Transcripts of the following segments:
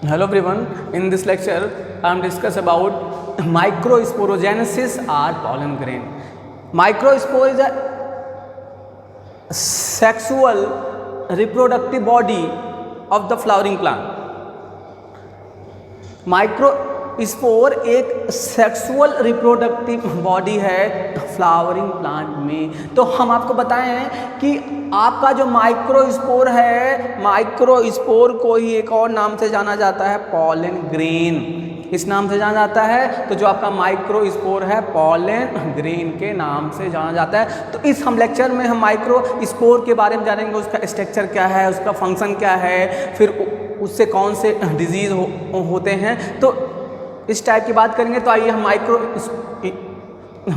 Hello everyone, in this lecture I am discuss about microsporogenesis or pollen grain. Microspore is a sexual reproductive body of the flowering plant. Microspore एक sexual reproductive body है flowering plant में। तो हम आपको बताएं हैं कि आपका जो माइक्रोस्पोर है, माइक्रोस्पोर को ही एक और नाम से जाना जाता है पॉलन ग्रेन, इस नाम से जाना जाता है। तो जो आपका माइक्रोस्पोर है पॉलन ग्रेन के नाम से जाना जाता है। तो इस हम लेक्चर में हम माइक्रोस्पोर के बारे में जानेंगे, उसका स्ट्रक्चर क्या है, उसका फंक्शन क्या है, फिर उससे कौन से डिजीज़ होते हैं। तो इस टाइप की बात करेंगे। तो आइए हम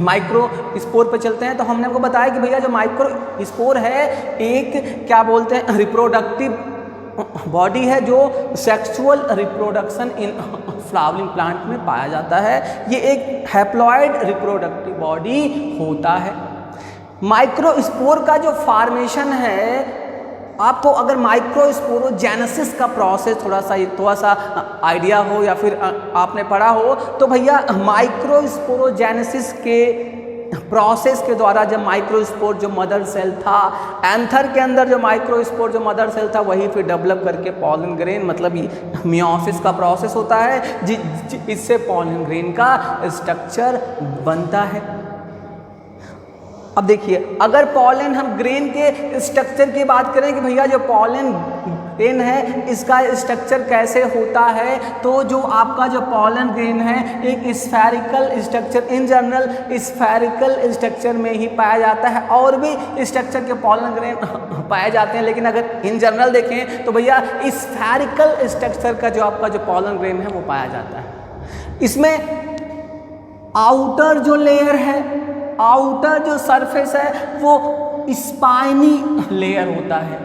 माइक्रोस्पोर पर चलते हैं। तो हमने आपको बताया कि भैया जो माइक्रोस्पोर है एक क्या बोलते हैं रिप्रोडक्टिव बॉडी है जो sexual reproduction in flowering plant में पाया जाता है। ये एक हैप्लॉइड रिप्रोडक्टिव बॉडी होता है। माइक्रोस्पोर का जो फॉर्मेशन है, आपको अगर माइक्रोस्पोरोजेनेसिस का प्रोसेस थोड़ा सा आइडिया हो या फिर आपने पढ़ा हो, तो भैया माइक्रोस्पोरोजेनेसिस के प्रोसेस के द्वारा जब माइक्रोस्पोर जो मदर सेल था, एंथर के अंदर जो माइक्रोस्पोर जो मदर सेल था वही फिर डेवलप करके पॉलन ग्रेन मतलब मियोसिस का प्रोसेस होता है, इससे पॉलन ग्रेन का स्ट्रक्चर बनता है। अब देखिए, अगर पॉलन हम ग्रेन के स्ट्रक्चर की बात करें कि भैया जो पॉलन ग्रेन है इसका स्ट्रक्चर कैसे होता है, तो जो आपका जो पॉलन ग्रेन है एक spherical structure, in general spherical structure में ही पाया जाता है। और भी स्ट्रक्चर के पॉलन ग्रेन पाए जाते हैं, लेकिन अगर इन जनरल देखें तो भैया स्फेरिकल स्ट्रक्चर का जो आपका जो पॉलन ग्रेन है वो पाया जाता है। इसमें आउटर जो लेयर है, आउटर जो सरफेस है वो स्पाइनी लेयर होता है।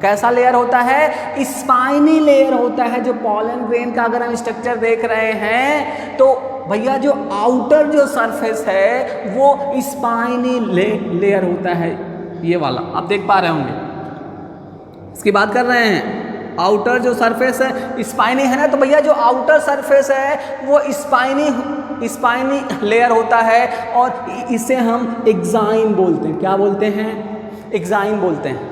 कैसा लेयर होता है? स्पाइनी लेयर होता है। जो पॉलन ग्रेन का अगर हम स्ट्रक्चर देख रहे हैं तो भैया जो आउटर जो सरफेस है वो स्पाइनी लेयर होता है, ये वाला आप देख पा रहे होंगे, इसकी बात कर रहे हैं। आउटर जो सरफेस है स्पाइनी है ना, तो भैया जो आउटर सरफेस है वो स्पाइनी लेयर होता है और इसे हम एक्साइन बोलते हैं। क्या बोलते हैं? एक्साइन बोलते हैं।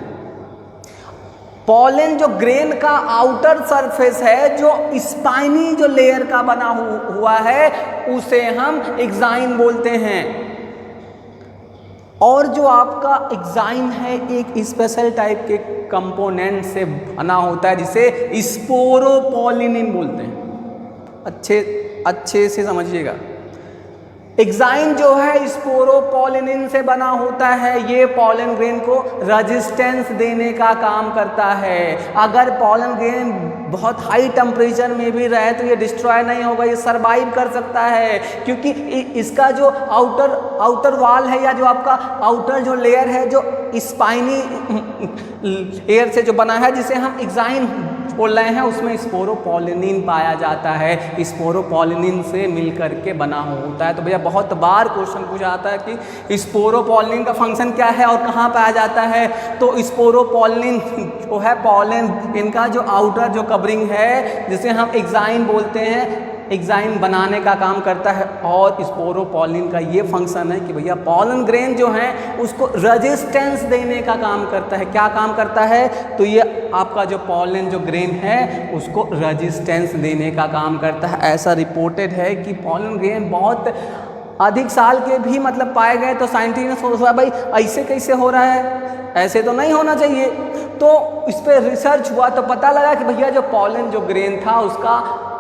पॉलन जो ग्रेन का आउटर सरफेस है जो स्पाइनी जो लेयर का बना हुआ है उसे हम एक्साइन बोलते हैं। और जो आपका एक्साइन है एक स्पेशल टाइप के कंपोनेंट से बना होता है जिसे स्पोरोपोलिनिन बोलते हैं। अच्छे से समझिएगा। एक्साइन जो है स्पोरोपोलिनिन से बना होता है। ये पॉलन ग्रेन को रेजिस्टेंस देने का काम करता है। अगर पॉलन ग्रेन बहुत हाई टेम्परेचर में भी रहे तो ये डिस्ट्रॉय नहीं होगा, ये सरवाइव कर सकता है, क्योंकि इसका जो आउटर वॉल है या जो आपका आउटर जो लेयर है जो स्पाइनी लेयर से जो बना है जिसे हम एक्साइन बोल रहे हैं, उसमें स्पोरोपोलिनिन पाया जाता है। स्पोरोपोलिनिन से मिलकर के बना होता है। तो भैया बहुत बार क्वेश्चन पूछा जाता है कि स्पोरोपोलिनिन का फंक्शन क्या है और कहाँ पाया जाता है। तो स्पोरोपोलिनिन जो है पॉलन इनका जो आउटर जो कवरिंग है जिसे हम एक्साइन बोलते हैं, एक्साइन बनाने का काम करता है। और स्पोरोपोलिन का ये फंक्शन है कि भैया पॉलन ग्रेन जो है उसको रेजिस्टेंस देने का काम करता है। क्या काम करता है? तो ये आपका जो पॉलन जो ग्रेन है उसको रेजिस्टेंस देने का काम करता है। ऐसा रिपोर्टेड है कि पॉलन ग्रेन बहुत अधिक साल के भी मतलब पाए गए। तो साइंटिस्ट ने सोचा भाई ऐसे कैसे हो रहा है, ऐसे तो नहीं होना चाहिए। तो इस पर रिसर्च हुआ तो पता लगा कि भैया जो पॉलन जो ग्रेन था उसका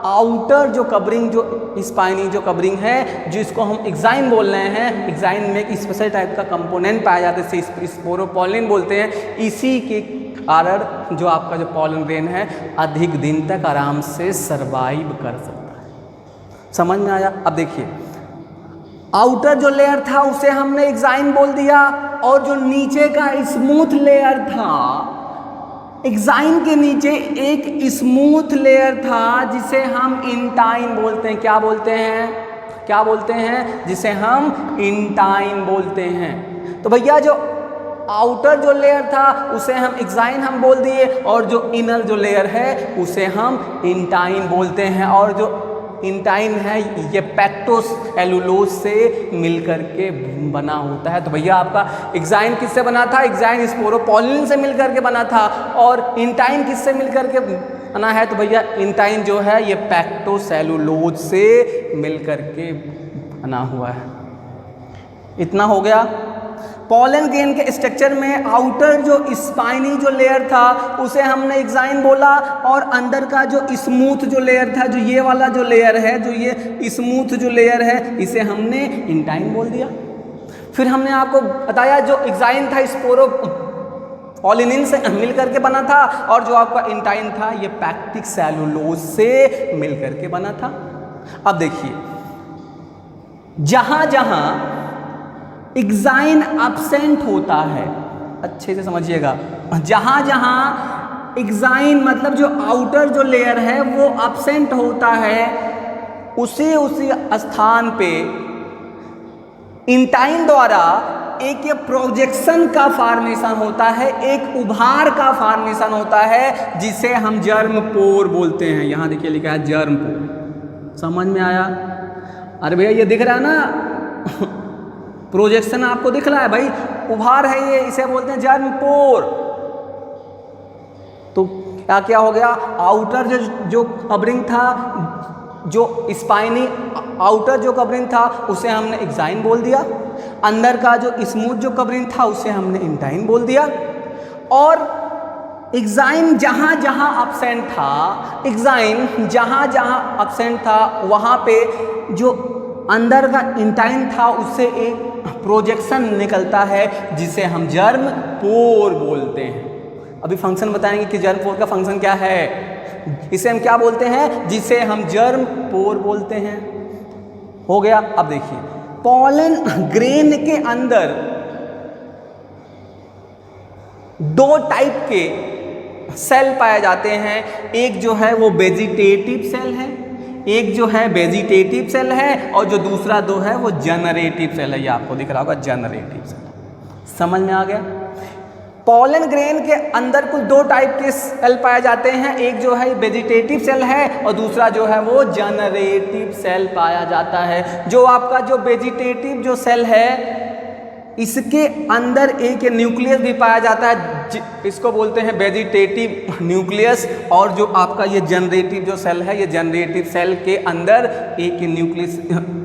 आउटर जो कवरिंग जो स्पाइनी जो कवरिंग है जिसको हम एक्साइन बोल रहे हैं, एक्साइन में एक स्पेशल टाइप का कंपोनेंट पाया जाता है, इसे स्पोरोपोलिन बोलते हैं। इसी के कारण जो आपका जो पॉलन ग्रेन है अधिक दिन तक आराम से सरवाइव कर सकता है। समझ में आया? अब देखिए, आउटर जो लेयर था उसे हमने एक्साइन बोल दिया और जो नीचे का स्मूथ लेयर था, एक्साइन के नीचे एक स्मूथ लेयर था जिसे हम इंटाइन बोलते हैं। क्या बोलते हैं? क्या बोलते हैं? जिसे हम इंटाइन बोलते हैं। तो भैया जो आउटर जो लेयर था उसे हम एक्साइन हम बोल दिए, और जो इनर जो लेयर है उसे हम इंटाइन बोलते हैं। और जो इंटाइन है ये पैक्टोसेलुलोज से मिलकर के बना होता है। तो भैया आपका एक्साइन किससे बना था? एक्साइन स्पोरोपोलिन से मिलकर के बना था। और इंटाइन किससे मिलकर के बना है? तो भैया इंटाइन जो है ये पैक्टोसेलुलोज से मिलकर के बना हुआ है। इतना हो गया। पॉलन ग्रेन के स्ट्रक्चर में आउटर जो स्पाइनी जो लेयर था उसे हमने एक्साइन बोला, और अंदर का जो स्मूथ जो लेयर था, जो ये वाला जो लेयर है, जो ये स्मूथ जो लेयर है, इसे हमने इंटाइन बोल दिया। फिर हमने आपको बताया जो एक्साइन था स्पोरोपोलिन से मिलकर के बना था, और जो आपका इंटाइन था ये पैक्टिक सेलुलोज से मिलकर के बना था। अब देखिए, जहां जहां एक्साइन एब्सेंट होता है, अच्छे से समझिएगा, जहां जहां एक्साइन मतलब जो आउटर जो लेयर है वो एब्सेंट होता है, उसी स्थान पे इंटाइन द्वारा एक ये प्रोजेक्शन का फॉर्मेशन होता है, एक उभार का फॉर्मेशन होता है, जिसे हम जर्म पोर बोलते हैं। यहां देखिए लिखा है जर्म पोर। समझ में आया? अरे भैया ये दिख रहा है ना, प्रोजेक्शन आपको दिख रहा है भाई, उभार है ये, इसे बोलते हैं जर्म पोर। तो क्या क्या हो गया? आउटर जो कवरिंग था, जो स्पाइनी आउटर जो कवरिंग था उसे हमने एक्साइन बोल दिया, अंदर का जो स्मूथ जो कवरिंग था उसे हमने इंटाइन बोल दिया। और एक्साइन जहाँ जहाँ एब्सेंट था, एक्साइन जहाँ जहाँ एब्सेंट था वहाँ पे जो अंदर का इंटाइन था उससे एक प्रोजेक्शन निकलता है जिसे हम जर्म पोर बोलते हैं। अभी फंक्शन बताएंगे कि जर्म पोर का फंक्शन क्या है। इसे हम क्या बोलते हैं? जिसे हम जर्म पोर बोलते हैं। हो गया। अब देखिए, पॉलन ग्रेन के अंदर दो टाइप के सेल पाए जाते हैं। एक जो है वो वेजिटेटिव सेल है, एक जो है वेजिटेटिव सेल है, और जो दूसरा दो है वो जनरेटिव सेल है। ये आपको दिख रहा होगा जनरेटिव सेल। समझ में आ गया? पॉलन ग्रेन के अंदर कुल दो टाइप के सेल पाए जाते हैं, एक जो है वेजिटेटिव सेल है और दूसरा जो है वो जनरेटिव सेल पाया जाता है। जो आपका जो वेजिटेटिव जो सेल है इसके अंदर एक न्यूक्लियस भी पाया जाता है, इसको बोलते हैं वेजिटेटिव न्यूक्लियस। और जो आपका ये जनरेटिव जो सेल है, ये जनरेटिव सेल के अंदर एक न्यूक्लियस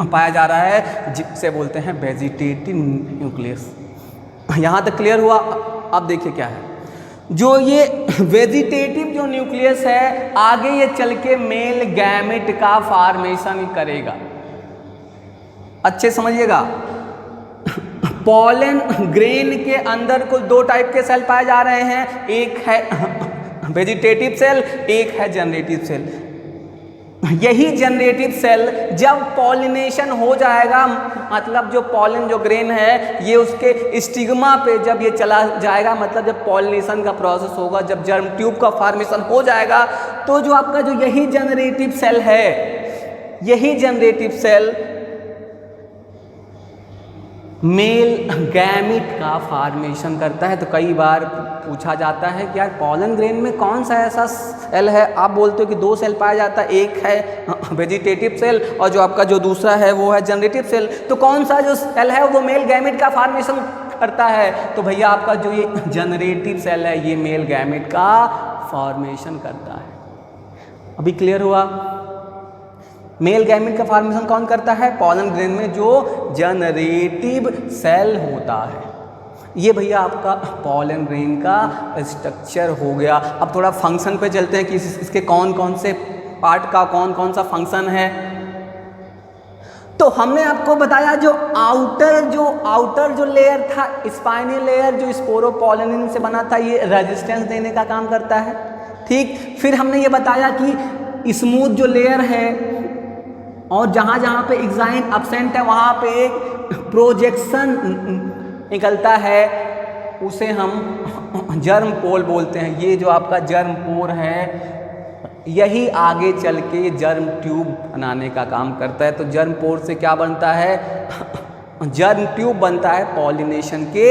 पाया जा रहा है जिसे बोलते हैं वेजिटेटिव न्यूक्लियस। यहाँ तक क्लियर हुआ? अब देखिए क्या है, जो ये वेजिटेटिव जो न्यूक्लियस है आगे ये चल के मेल गैमेट का फॉर्मेशन करेगा। अच्छे समझिएगा, पॉलन ग्रेन के अंदर कुल दो टाइप के सेल पाए जा रहे हैं, एक है वेजिटेटिव सेल, एक है जनरेटिव सेल। यही जनरेटिव सेल जब पॉलिनेशन हो जाएगा, मतलब जो पॉलन जो ग्रेन है ये उसके स्टिग्मा पे जब ये चला जाएगा, मतलब जब पॉलिनेशन का प्रोसेस होगा, जब जर्म ट्यूब का फॉर्मेशन हो जाएगा, तो जो आपका जो यही जनरेटिव सेल है, यही जनरेटिव सेल मेल गैमिट का फॉर्मेशन करता है। तो कई बार पूछा जाता है कि यार पॉलन ग्रेन में कौन सा ऐसा सेल है, आप बोलते हो कि दो सेल पाया जाता है, एक है वेजिटेटिव सेल और जो आपका जो दूसरा है वो है जनरेटिव सेल, तो कौन सा जो सेल है वो मेल गैमिट का फॉर्मेशन करता है? तो भैया आपका जो ये जनरेटिव सेल है ये मेल गैमिट का फॉर्मेशन करता है। अभी क्लियर हुआ? मेल गैमेट का फॉर्मेशन कौन करता है? पॉलन ग्रेन में जो जनरेटिव सेल होता है। ये भैया आपका पॉलन ग्रेन का स्ट्रक्चर हो गया। अब थोड़ा फंक्शन पे चलते हैं कि इसके कौन कौन से पार्ट का कौन कौन सा फंक्शन है। तो हमने आपको बताया जो आउटर जो लेयर था, स्पाइनी लेयर जो स्पोरोपोलिन से बना था, ये रेजिस्टेंस देने का काम करता है। ठीक, फिर हमने ये बताया कि स्मूथ जो लेयर है और जहाँ जहाँ पे एक्साइन एब्सेंट है वहाँ पे एक प्रोजेक्शन निकलता है, उसे हम जर्म पोल बोलते हैं। ये जो आपका जर्म पोर है यही आगे चल के जर्म ट्यूब बनाने का काम करता है। तो जर्म पोर से क्या बनता है? जर्म ट्यूब बनता है पॉलिनेशन के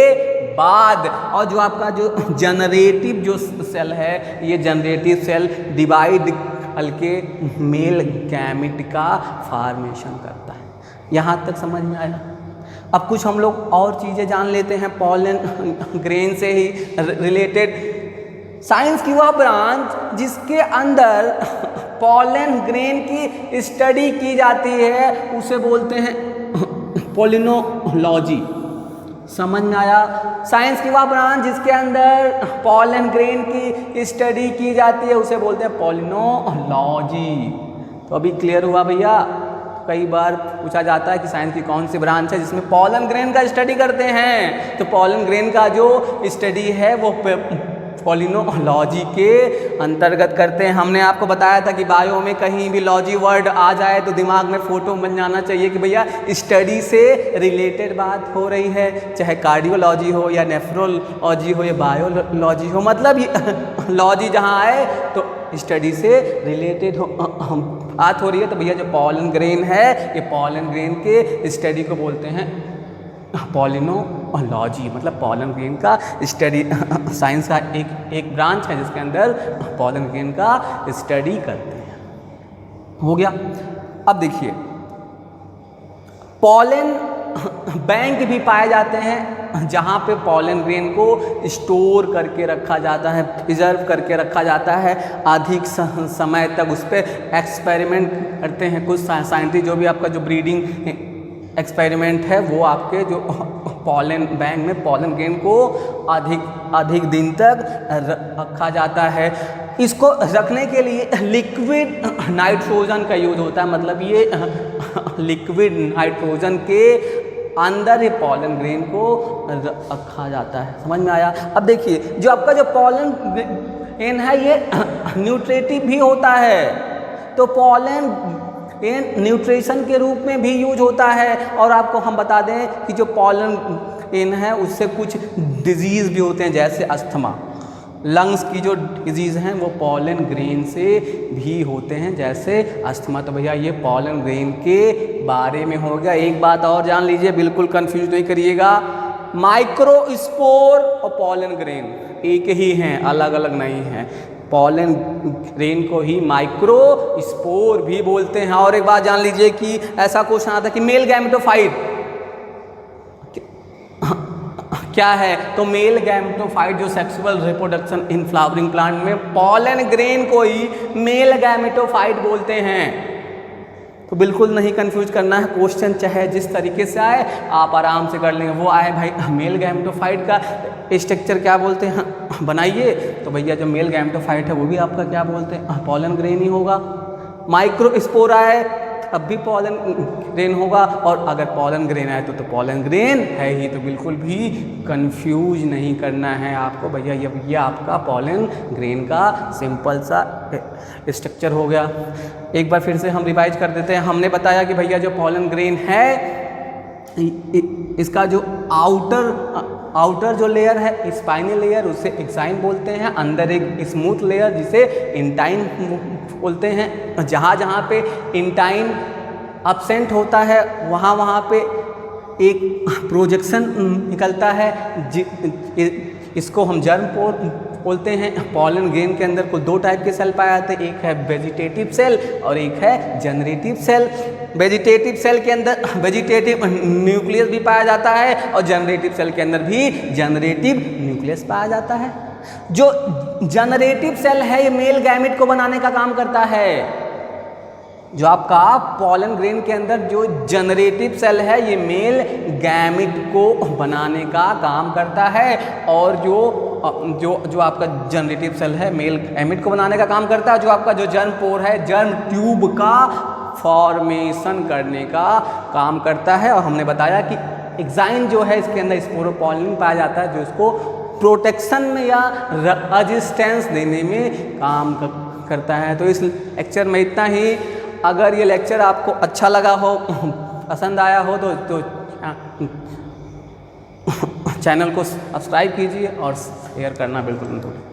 बाद। और जो आपका जो जनरेटिव जो सेल है, ये जनरेटिव सेल डिवाइड करके मेल गैमेट का फॉर्मेशन करता है। यहाँ तक समझ में आया? अब कुछ हम लोग और चीज़ें जान लेते हैं पॉलन ग्रेन से ही रिलेटेड। साइंस की वह ब्रांच जिसके अंदर पॉलन ग्रेन की स्टडी की जाती है उसे बोलते हैं पोलिनोलॉजी। समझ में आया? साइंस की वह ब्रांच जिसके अंदर पॉलन ग्रेन की स्टडी की जाती है उसे बोलते हैं पोलिनोलॉजी। तो अभी क्लियर हुआ भैया? कई बार पूछा जाता है कि साइंस की कौन सी ब्रांच है जिसमें पॉलन ग्रेन का स्टडी करते हैं, तो पॉलन ग्रेन का जो स्टडी है वो पोलिनोलॉजी के अंतर्गत करते हैं। हमने आपको बताया था कि बायो में कहीं भी लॉजी वर्ड आ जाए तो दिमाग में फोटो बन जाना चाहिए कि भैया स्टडी से रिलेटेड बात हो रही है, चाहे कार्डियोलॉजी हो या नेफ्रोलॉजी हो या बायोलॉजी हो, मतलब लॉजी जहाँ आए तो स्टडी से रिलेटेड हो बात हो रही है। तो भैया जो पॉलन ग्रेन है ये पॉलन ग्रेन के स्टडी को बोलते हैं पोलिनोलॉजी, मतलब पॉलन ग्रेन का स्टडी। साइंस का एक ब्रांच है जिसके अंदर पॉलन ग्रेन का स्टडी करते हैं। हो गया? अब देखिए पॉलन बैंक भी पाए जाते हैं जहाँ पे पॉलन ग्रेन को स्टोर करके रखा जाता है, प्रिजर्व करके रखा जाता है, अधिक समय तक उस पर एक्सपेरिमेंट करते हैं कुछ साइंटिस्ट। जो भी आपका जो ब्रीडिंग एक्सपेरिमेंट है वो आपके जो पॉलन बैंक में पॉलन ग्रेन को अधिक दिन तक रखा जाता है। इसको रखने के लिए लिक्विड नाइट्रोजन का यूज होता है, मतलब ये लिक्विड नाइट्रोजन के अंदर ये पॉलन ग्रेन को रखा जाता है। समझ में आया? अब देखिए जो आपका जो पॉलन ग्रेन है ये न्यूट्रिटिव भी होता है, तो पॉलन न्यूट्रिशन के रूप में भी यूज होता है। और आपको हम बता दें कि जो पॉलन ग्रेन है उससे कुछ डिजीज़ भी होते हैं, जैसे अस्थमा, लंग्स की जो डिजीज़ हैं वो पॉलन ग्रेन से भी होते हैं, जैसे अस्थमा। तो भैया ये पॉलन ग्रेन के बारे में हो गया। एक बात और जान लीजिए, बिल्कुल कंफ्यूज नहीं करिएगा, माइक्रोस्पोर और पॉलन ग्रेन एक ही हैं, अलग अलग नहीं हैं। पॉलन ग्रेन को ही माइक्रोस्पोर भी बोलते हैं। और एक बात जान लीजिए कि ऐसा क्वेश्चन आता है कि मेल गैमेटोफाइट क्या है, तो मेल गैमेटोफाइट जो sexual reproduction in flowering plant में पॉलन ग्रेन को ही मेल गैमेटोफाइट बोलते हैं। तो बिल्कुल नहीं कंफ्यूज करना है, क्वेश्चन चाहे जिस तरीके से आए आप आराम से कर लेंगे। वो आए भाई मेल गैमेटोफाइट का स्ट्रक्चर क्या बोलते हैं बनाइए, तो भैया जो मेल गैमेटोफाइट है वो भी आपका क्या बोलते हैं, पॉलन ग्रेन ही होगा। माइक्रोस्पोर आए अब भी पॉलन ग्रेन होगा, और अगर पॉलन ग्रेन आए तो पॉलन ग्रेन है ही। तो बिल्कुल भी कंफ्यूज नहीं करना है आपको भैया, ये आपका पॉलन ग्रेन का सिंपल सा स्ट्रक्चर हो गया। एक बार फिर से हम रिवाइज कर देते हैं। हमने बताया कि भैया जो पॉलन ग्रेन है इसका जो आउटर जो लेयर है स्पाइनल लेयर उसे एक्साइन बोलते हैं, अंदर एक स्मूथ लेयर जिसे इंटाइन बोलते हैं। जहाँ जहाँ पे इंटाइन एब्सेंट होता है वहाँ पे एक प्रोजेक्शन निकलता है, इसको हम जर्म पोर बोलते हैं। पॉलन ग्रेन के अंदर कुल दो टाइप के सेल पाए जाते हैं, एक है वेजिटेटिव सेल और एक है जनरेटिव सेल। वेजिटेटिव सेल के अंदर वेजिटेटिव न्यूक्लियस भी पाया जाता है और जनरेटिव सेल के अंदर भी जनरेटिव न्यूक्लियस पाया जाता है। जो जनरेटिव सेल है ये मेल गैमेट को बनाने का काम करता है। जो आपका पॉलन ग्रेन के अंदर जो जनरेटिव सेल है ये मेल गैमेट को बनाने का काम करता है, और जो आपका जनरेटिव सेल है मेल गैमेट को बनाने का काम करता है। जो आपका जो जर्म पोर है जर्म ट्यूब का फॉर्मेशन करने का काम करता है। और हमने बताया कि एक्साइन जो है इसके अंदर स्पोरोपॉलिन पाया जाता है, जो इसको प्रोटेक्शन में या रेजिस्टेंस देने में काम करता है। तो इस लेक्चर में इतना ही। अगर ये लेक्चर आपको अच्छा लगा हो, पसंद आया हो तो चैनल को सब्सक्राइब कीजिए और शेयर करना बिल्कुल मत भूलिए।